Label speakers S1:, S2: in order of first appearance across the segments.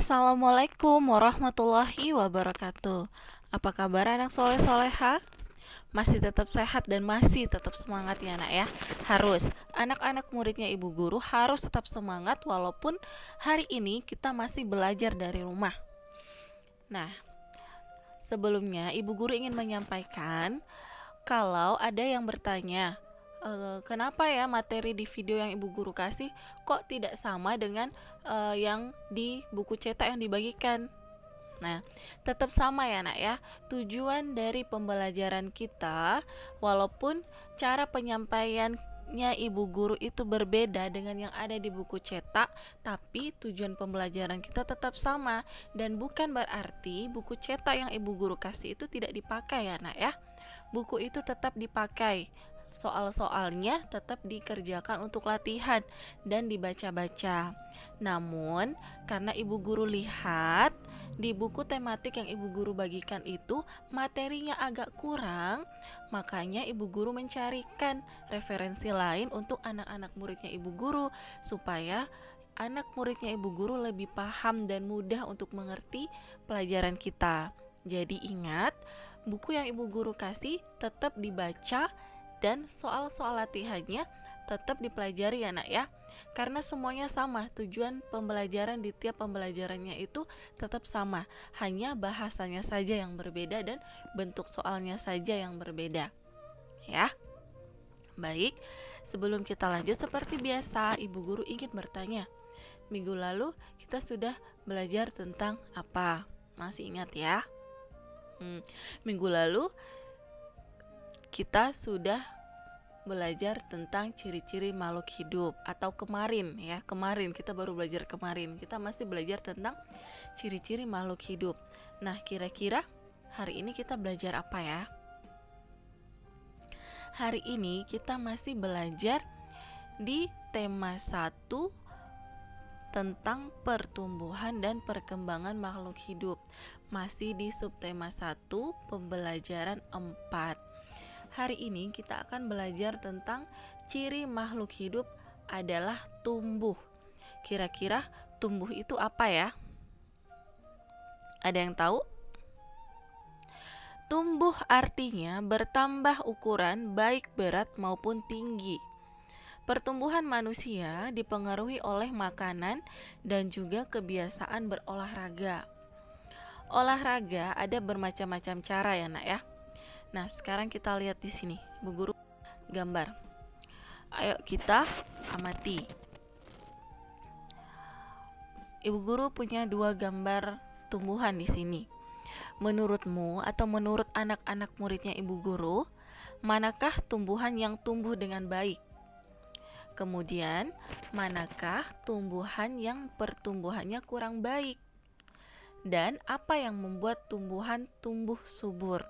S1: Assalamualaikum warahmatullahi wabarakatuh. Apa kabar anak soleh-soleha? Masih tetap sehat dan masih tetap semangat ya nak ya. Harus, anak-anak muridnya ibu guru harus tetap semangat walaupun hari ini kita masih belajar dari rumah. Nah, sebelumnya ibu guru ingin menyampaikan kalau ada yang bertanya, kenapa ya materi di video yang ibu guru kasih kok tidak sama dengan yang di buku cetak yang dibagikan? Nah, tetap sama ya nak ya. Tujuan dari pembelajaran kita, walaupun cara penyampaiannya ibu guru itu berbeda dengan yang ada di buku cetak, tapi tujuan pembelajaran kita tetap sama. Dan bukan berarti buku cetak yang ibu guru kasih itu tidak dipakai ya nak ya. Buku itu tetap dipakai. Soal-soalnya tetap dikerjakan untuk latihan dan dibaca-baca. Namun, karena ibu guru lihat di buku tematik yang ibu guru bagikan itu materinya agak kurang, makanya ibu guru mencarikan referensi lain untuk anak-anak muridnya ibu guru supaya anak muridnya ibu guru lebih paham dan mudah untuk mengerti pelajaran kita. Jadi ingat, buku yang ibu guru kasih tetap dibaca dan soal-soal latihannya tetap dipelajari ya nak ya. Karena semuanya sama, tujuan pembelajaran di tiap pembelajarannya itu tetap sama, hanya bahasanya saja yang berbeda dan bentuk soalnya saja yang berbeda. Ya. Baik, sebelum kita lanjut seperti biasa, ibu guru ingin bertanya. Minggu lalu kita sudah belajar tentang apa? Masih ingat ya? Minggu lalu kita sudah belajar tentang ciri-ciri makhluk hidup, atau kemarin kita baru belajar kemarin. Kita masih belajar tentang ciri-ciri makhluk hidup. Nah, kira-kira hari ini kita belajar apa ya? Hari ini kita masih belajar di tema 1 tentang pertumbuhan dan perkembangan makhluk hidup. Masih di subtema 1 pembelajaran 4. Hari ini kita akan belajar tentang ciri makhluk hidup adalah tumbuh. Kira-kira tumbuh itu apa ya? Ada yang tahu? Tumbuh artinya bertambah ukuran baik berat maupun tinggi. Pertumbuhan manusia dipengaruhi oleh makanan dan juga kebiasaan berolahraga. Olahraga ada bermacam-macam cara ya nak ya. Nah, sekarang kita lihat di sini, Bu Guru gambar. Ayo kita amati. Ibu Guru punya 2 gambar tumbuhan di sini. Menurutmu atau menurut anak-anak muridnya Ibu Guru, manakah tumbuhan yang tumbuh dengan baik? Kemudian, manakah tumbuhan yang pertumbuhannya kurang baik? Dan apa yang membuat tumbuhan tumbuh subur?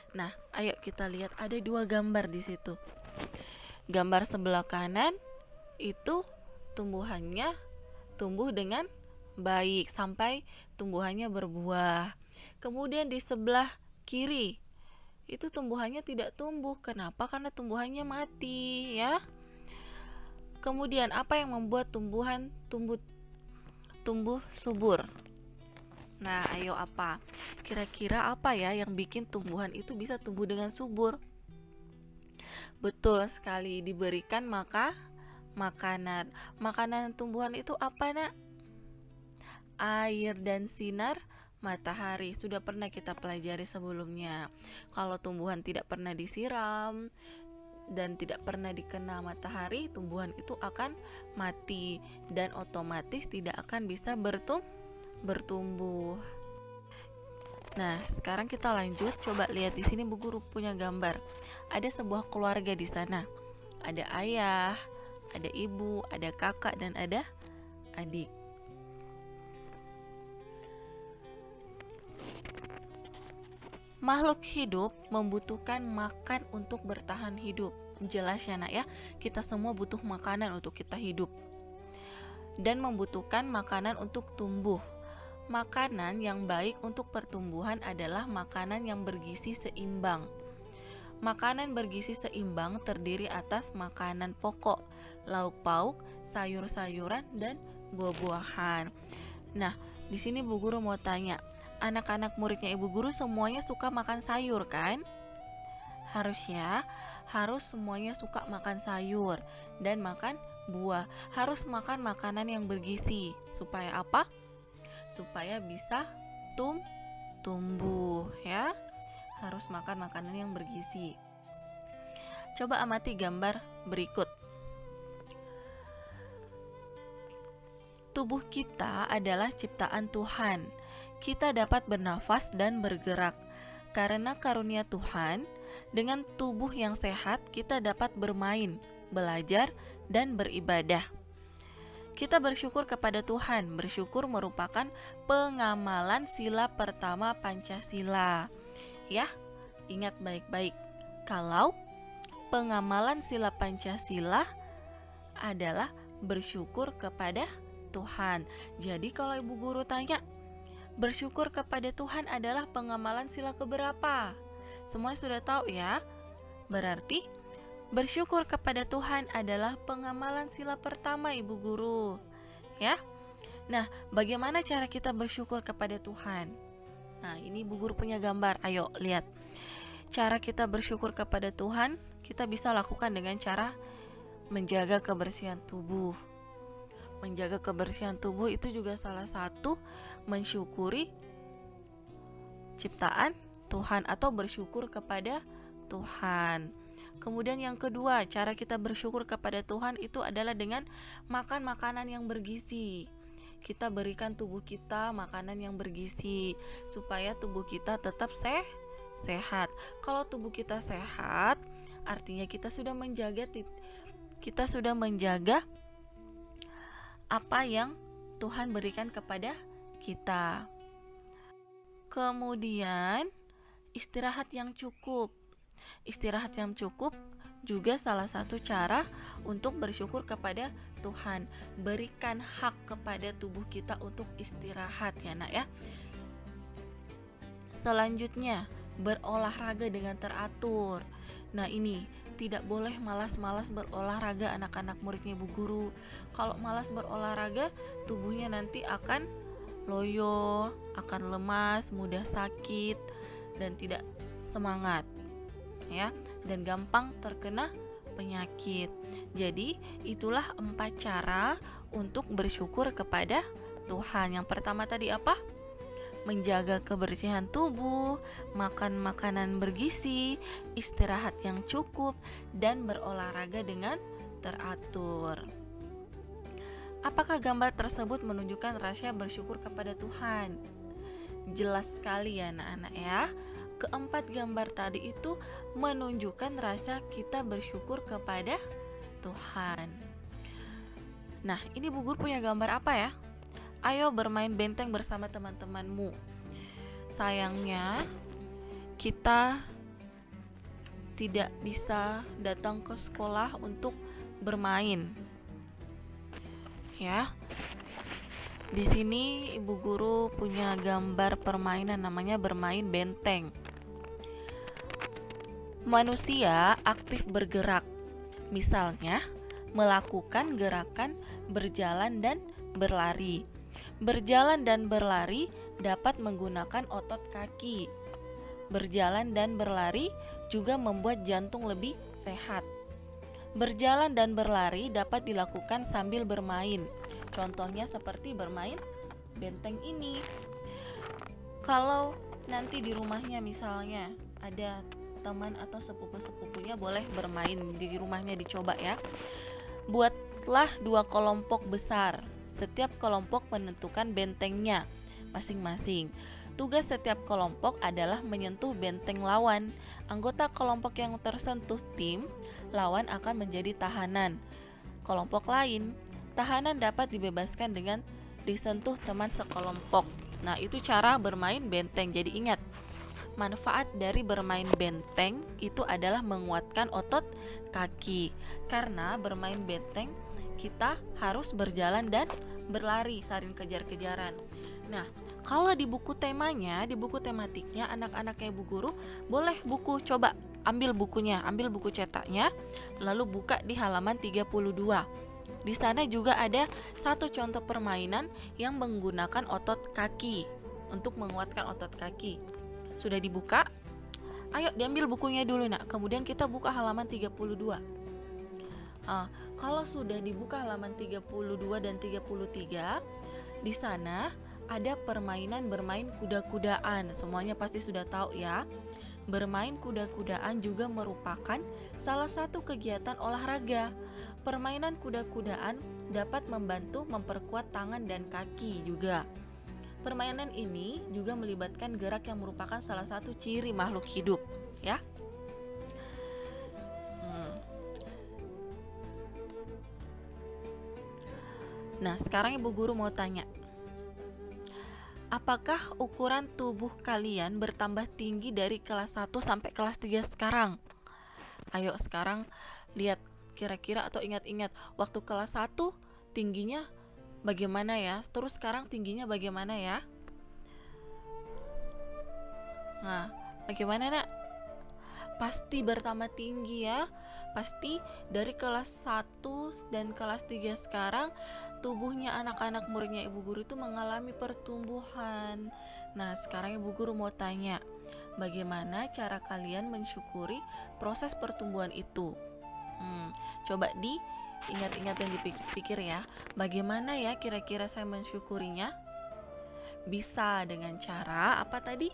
S1: Nah, ayo kita lihat ada 2 gambar di situ. Gambar sebelah kanan itu tumbuhannya tumbuh dengan baik sampai tumbuhannya berbuah. Kemudian di sebelah kiri itu tumbuhannya tidak tumbuh. Kenapa? Karena tumbuhannya mati ya. Kemudian apa yang membuat tumbuhan tumbuh subur? Nah, ayo apa? Kira-kira apa ya yang bikin tumbuhan itu bisa tumbuh dengan subur? Betul sekali, diberikan makanan. Makanan tumbuhan itu apa nak? Air dan sinar matahari. Sudah pernah kita pelajari sebelumnya. Kalau tumbuhan tidak pernah disiram dan tidak pernah dikena matahari, tumbuhan itu akan mati dan otomatis tidak akan bisa bertumbuh. Nah, sekarang kita lanjut. Coba lihat di sini Bu Guru punya gambar. Ada sebuah keluarga di sana. Ada ayah, ada ibu, ada kakak dan ada adik. Makhluk hidup membutuhkan makan untuk bertahan hidup. Jelas ya nak ya, kita semua butuh makanan untuk kita hidup. Dan membutuhkan makanan untuk tumbuh. Makanan yang baik untuk pertumbuhan adalah makanan yang bergizi seimbang. Makanan bergizi seimbang terdiri atas makanan pokok, lauk pauk, sayur-sayuran, dan buah-buahan. Nah, Di sini Bu Guru mau tanya, anak-anak muridnya Ibu Guru semuanya suka makan sayur kan? Harus semuanya suka makan sayur dan makan buah. Harus makan makanan yang bergizi. Supaya apa? Supaya bisa tumbuh ya. Harus makan makanan yang bergizi. Coba amati gambar berikut. Tubuh kita adalah ciptaan Tuhan. Kita dapat bernafas dan bergerak. Karena karunia Tuhan, dengan tubuh yang sehat kita dapat bermain, belajar, dan beribadah. Kita bersyukur kepada Tuhan. Bersyukur merupakan pengamalan sila pertama Pancasila. Ya, ingat baik-baik. Kalau pengamalan sila Pancasila adalah bersyukur kepada Tuhan. Jadi kalau Ibu Guru tanya, bersyukur kepada Tuhan adalah pengamalan sila keberapa? Semua sudah tahu ya? Berarti bersyukur kepada Tuhan adalah pengamalan sila pertama Ibu Guru. Ya. Nah, bagaimana cara kita bersyukur kepada Tuhan? Nah, ini Ibu Guru punya gambar. Ayo lihat. Cara kita bersyukur kepada Tuhan, kita bisa lakukan dengan cara menjaga kebersihan tubuh. Menjaga kebersihan tubuh itu juga salah satu mensyukuri ciptaan Tuhan atau bersyukur kepada Tuhan. Kemudian yang kedua, cara kita bersyukur kepada Tuhan itu adalah dengan makan makanan yang bergizi. Kita berikan tubuh kita makanan yang bergizi supaya tubuh kita tetap sehat. Kalau tubuh kita sehat, artinya kita sudah menjaga apa yang Tuhan berikan kepada kita. Kemudian istirahat yang cukup. Istirahat yang cukup juga salah satu cara untuk bersyukur kepada Tuhan. Berikan hak kepada tubuh kita untuk istirahat ya nak ya. Selanjutnya, berolahraga dengan teratur. Nah ini, tidak boleh malas-malas berolahraga anak-anak muridnya Ibu Guru. Kalau malas berolahraga, tubuhnya nanti akan loyo, akan lemas, mudah sakit, dan tidak semangat ya, dan gampang terkena penyakit. Jadi itulah 4 cara untuk bersyukur kepada Tuhan. Yang pertama tadi apa? Menjaga kebersihan tubuh, makan makanan bergizi, istirahat yang cukup, dan berolahraga dengan teratur. Apakah gambar tersebut menunjukkan rahasia bersyukur kepada Tuhan? Jelas sekali ya anak-anak ya. Keempat gambar tadi itu menunjukkan rasa kita bersyukur kepada Tuhan. Nah, ini Bu Guru punya gambar apa ya? Ayo bermain benteng bersama teman-temanmu. Sayangnya kita tidak bisa datang ke sekolah untuk bermain. Ya. Di sini Ibu Guru punya gambar permainan namanya bermain benteng. Manusia aktif bergerak. Misalnya, melakukan gerakan berjalan dan berlari. Berjalan dan berlari dapat menggunakan otot kaki. Berjalan dan berlari juga membuat jantung lebih sehat. Berjalan dan berlari dapat dilakukan sambil bermain. Contohnya seperti bermain benteng ini. Kalau nanti di rumahnya misalnya ada teman atau sepupu-sepupunya, boleh bermain di rumahnya, dicoba ya. Buatlah 2 kelompok besar. Setiap kelompok menentukan bentengnya masing-masing. Tugas setiap kelompok adalah menyentuh benteng lawan. Anggota kelompok yang tersentuh tim lawan akan menjadi tahanan. Kelompok lain, tahanan dapat dibebaskan dengan disentuh teman sekelompok. Nah, itu cara bermain benteng. Jadi ingat, manfaat dari bermain benteng itu adalah menguatkan otot kaki. Karena bermain benteng kita harus berjalan dan berlari, saling kejar-kejaran. Nah, kalau di buku temanya, di buku tematiknya anak-anaknya Ibu Guru, boleh coba ambil bukunya, ambil buku cetaknya, lalu buka di halaman 32. Di sana juga ada satu contoh permainan yang menggunakan otot kaki untuk menguatkan otot kaki. Sudah dibuka? Ayo diambil bukunya dulu nak. Kemudian kita buka halaman 32. Kalau sudah dibuka halaman 32 dan 33, di sana ada permainan bermain kuda-kudaan. Semuanya pasti sudah tahu ya. Bermain kuda-kudaan juga merupakan salah satu kegiatan olahraga. Permainan kuda-kudaan dapat membantu memperkuat tangan dan kaki juga. Permainan ini juga melibatkan gerak yang merupakan salah satu ciri makhluk hidup, ya. Nah, sekarang Ibu Guru mau tanya, apakah ukuran tubuh kalian bertambah tinggi dari kelas 1 sampai kelas 3 sekarang? Ayo sekarang lihat kira-kira atau ingat-ingat waktu kelas 1 tingginya bagaimana ya? Terus sekarang tingginya bagaimana ya? Nah, bagaimana nak? Pasti bertambah tinggi ya. Pasti dari kelas 1 dan kelas 3 sekarang tubuhnya anak-anak muridnya Ibu Guru itu mengalami pertumbuhan. Nah, sekarang Ibu Guru mau tanya, bagaimana cara kalian mensyukuri proses pertumbuhan itu? Coba diingat-ingat dan dipikir ya. Bagaimana ya kira-kira saya mensyukurinya? Bisa dengan cara apa tadi?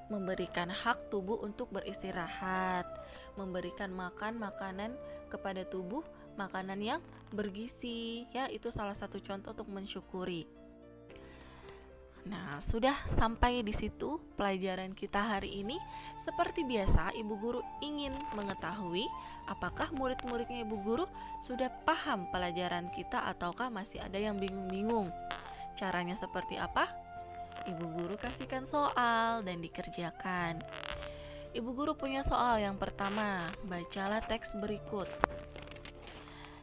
S1: Memberikan hak tubuh untuk beristirahat, memberikan makanan kepada tubuh, makanan yang bergizi, ya itu salah satu contoh untuk mensyukuri. Nah, sudah sampai di situ pelajaran kita hari ini. Seperti biasa, Ibu Guru ingin mengetahui apakah murid-muridnya Ibu Guru sudah paham pelajaran kita ataukah masih ada yang bingung-bingung. Caranya seperti apa? Ibu Guru kasihkan soal dan dikerjakan. Ibu Guru punya soal yang pertama, bacalah teks berikut.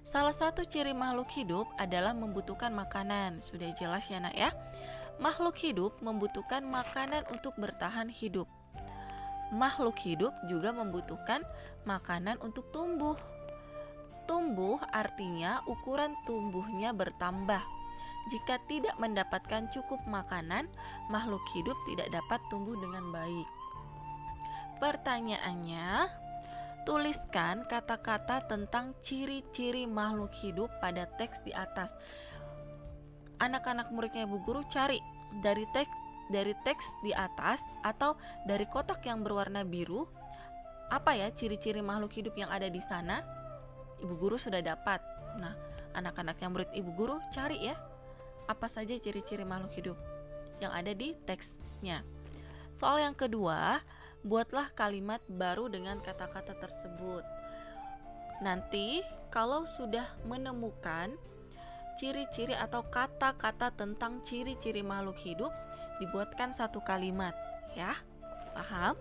S1: Salah satu ciri makhluk hidup adalah membutuhkan makanan. Sudah jelas ya nak ya? Makhluk hidup membutuhkan makanan untuk bertahan hidup. Makhluk hidup juga membutuhkan makanan untuk tumbuh. Tumbuh artinya ukuran tubuhnya bertambah. Jika tidak mendapatkan cukup makanan, makhluk hidup tidak dapat tumbuh dengan baik. Pertanyaannya, tuliskan kata-kata tentang ciri-ciri makhluk hidup pada teks di atas. Anak-anak muridnya Ibu Guru cari dari teks di atas atau dari kotak yang berwarna biru. Apa ya ciri-ciri makhluk hidup yang ada di sana? Ibu Guru sudah dapat. Nah, anak-anak yang murid Ibu Guru cari ya. Apa saja ciri-ciri makhluk hidup yang ada di teksnya. Soal yang kedua, buatlah kalimat baru dengan kata-kata tersebut. Nanti kalau sudah menemukan ciri-ciri atau kata-kata tentang ciri-ciri makhluk hidup, dibuatkan satu kalimat ya. Paham?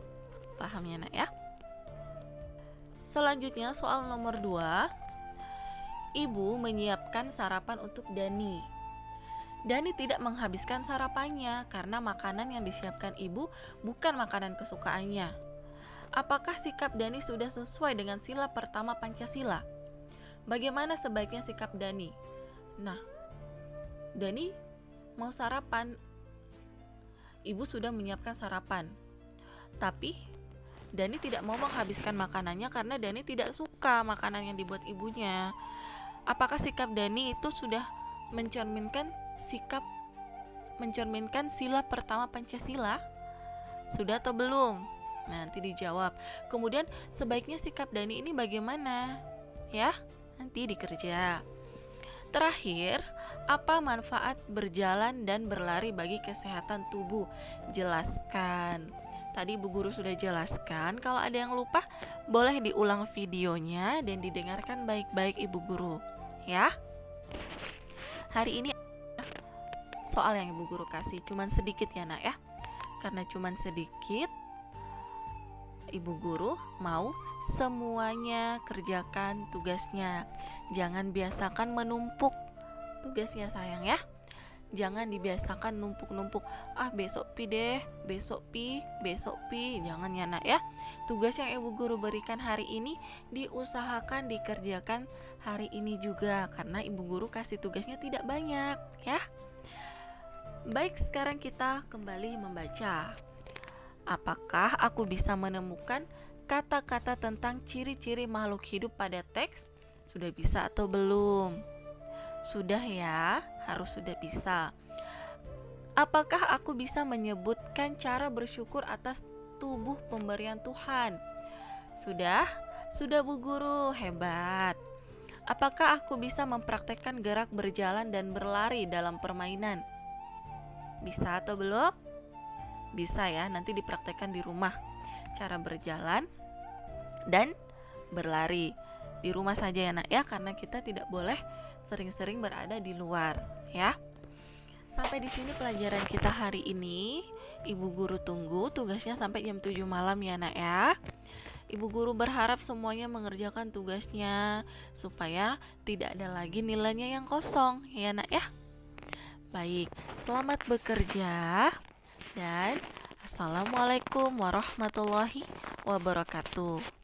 S1: Paham ya nak ya? Selanjutnya soal nomor 2. Ibu menyiapkan sarapan untuk Dani. Dani tidak menghabiskan sarapannya karena makanan yang disiapkan ibu bukan makanan kesukaannya. Apakah sikap Dani sudah sesuai dengan sila pertama Pancasila? Bagaimana sebaiknya sikap Dani? Nah, Dani mau sarapan. Ibu sudah menyiapkan sarapan. Tapi Dani tidak mau menghabiskan makanannya karena Dani tidak suka makanan yang dibuat ibunya. Apakah sikap Dani itu sudah mencerminkan sila pertama Pancasila? Sudah atau belum? Nanti dijawab. Kemudian sebaiknya sikap Dani ini bagaimana? Ya, nanti dikerja. Terakhir, apa manfaat berjalan dan berlari bagi kesehatan tubuh? Jelaskan. Tadi Bu Guru sudah jelaskan. Kalau ada yang lupa, boleh diulang videonya dan didengarkan baik-baik Ibu Guru, ya. Hari ini soal yang Ibu Guru kasih cuman sedikit ya nak ya. Karena cuman sedikit, Ibu Guru mau semuanya kerjakan tugasnya. Jangan biasakan menumpuk tugasnya sayang ya. Jangan dibiasakan numpuk-numpuk. Besok pi deh, besok pi. Jangan ya nak ya. Tugas yang Ibu Guru berikan hari ini diusahakan dikerjakan hari ini juga karena ibu guru kasih tugasnya tidak banyak ya. Baik, sekarang kita kembali membaca. Apakah aku bisa menemukan kata-kata tentang ciri-ciri makhluk hidup pada teks? Sudah bisa atau belum? Sudah ya, harus sudah bisa. Apakah aku bisa menyebutkan cara bersyukur atas tubuh pemberian Tuhan? Sudah? Sudah Bu Guru, hebat. Apakah aku bisa mempraktekkan gerak berjalan dan berlari dalam permainan? Bisa atau belum? Bisa ya, nanti dipraktekkan di rumah. Cara berjalan dan berlari. Di rumah saja ya nak ya, karena kita tidak boleh sering-sering berada di luar ya. Sampai di sini pelajaran kita hari ini. Ibu guru tunggu tugasnya sampai jam 7 malam ya nak ya. Ibu guru berharap semuanya mengerjakan tugasnya supaya tidak ada lagi nilainya yang kosong ya nak ya. Baik, selamat bekerja dan assalamualaikum warahmatullahi wabarakatuh.